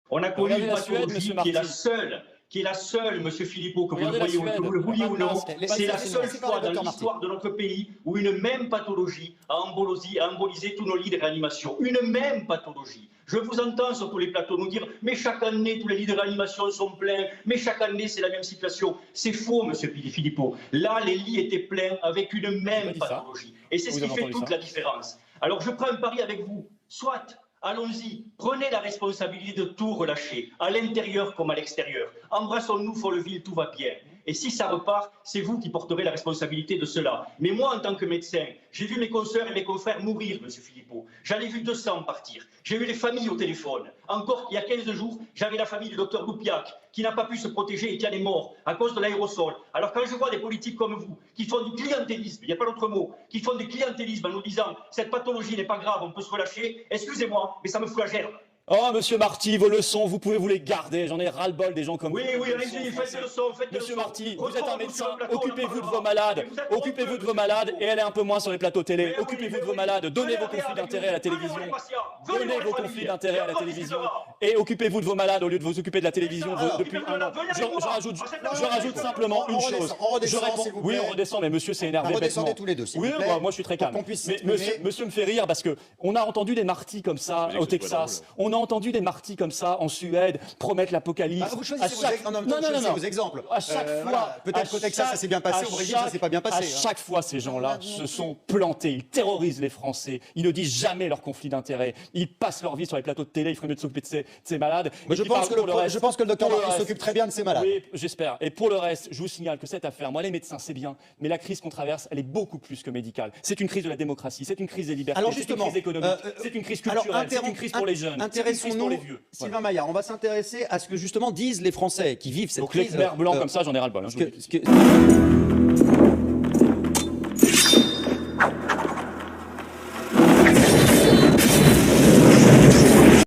On a connu Regardez une la Suède, pathologie monsieur qui est la seule, monsieur Philippot, que vous le Regardez la voyez, Suède, que vous le vouliez ou non, pas de c'est la masque. seule Laissez fois parler dans Dr l'histoire de notre pays où une même pathologie a embolisé tous nos lits de réanimation. Une même pathologie. Je vous entends sur tous les plateaux nous dire « mais chaque année, tous les lits de réanimation sont pleins, mais chaque année, c'est la même situation ». C'est faux, monsieur Philippot. Là, les lits étaient pleins avec une même pathologie. Et c'est ce qui fait toute la différence. Alors, je prends un pari avec vous. Soit, allons-y, prenez la responsabilité de tout relâcher, à l'intérieur comme à l'extérieur. Embrassons-nous, Folleville, tout va bien. Et si ça repart, c'est vous qui porterez la responsabilité de cela. Mais moi, en tant que médecin, j'ai vu mes consoeurs et mes confrères mourir, monsieur Philippot. J'en ai vu 200 partir. J'ai eu les familles au téléphone. Encore, il y a 15 jours, j'avais la famille du docteur Loupiac, qui n'a pas pu se protéger et qui en est mort à cause de l'aérosol. Alors quand je vois des politiques comme vous, qui font du clientélisme, il n'y a pas d'autre mot, qui font du clientélisme en nous disant « cette pathologie n'est pas grave, on peut se relâcher », excusez-moi, mais ça me fout la gerbe. Oh, monsieur Marty, vos leçons, vous pouvez vous les garder. J'en ai ras-le-bol des gens comme vous. Oui, allez-y, faites des leçons, faites des leçons. Monsieur Marty, vous êtes un médecin, occupez-vous de vos malades. Occupez-vous de vos malades et allez un peu moins sur les plateaux télé. Occupez-vous de vos malades, donnez vos conflits d'intérêts à la télévision. Donnez vos conflits d'intérêts à la télévision. Et occupez-vous de vos malades au lieu de vous occuper de la télévision depuis un an. Je rajoute simplement une chose. Oui, on redescend, mais monsieur s'est énervé bêtement. Redescendez tous les deux, s'il vous Oui, plaît. moi je suis très calme. Mais monsieur me fait rire parce que on a entendu des martyrs comme ça au Texas. On a entendu des martyrs comme ça en Suède promettre l'apocalypse. Vous choisissez vos exemples. À chaque fois, peut-être qu'au Texas ça s'est bien passé, au Brésil ça s'est pas bien passé. À chaque fois, ces gens-là se sont plantés. Ils terrorisent les Français. Ils ne disent jamais leurs conflits d'intérêts. Ils passent leur vie sur les plateaux de télé. Ils feraient mieux de s'occuper de ces malades. Mais je pense que le docteur Marty s'occupe très bien de ces malades. Oui, j'espère. Et pour le reste, je vous signale que cette affaire, moi les médecins c'est bien, mais la crise qu'on traverse, elle est beaucoup plus que médicale. C'est une crise de la démocratie, c'est une crise des libertés, c'est une crise économique, c'est une crise culturelle, c'est une crise pour les jeunes, c'est une crise pour les vieux. Sylvain Maillard, on va s'intéresser à ce que justement disent les Français qui vivent cette crise. Donc les Khmer blancs comme ça, j'en ai ras le bol.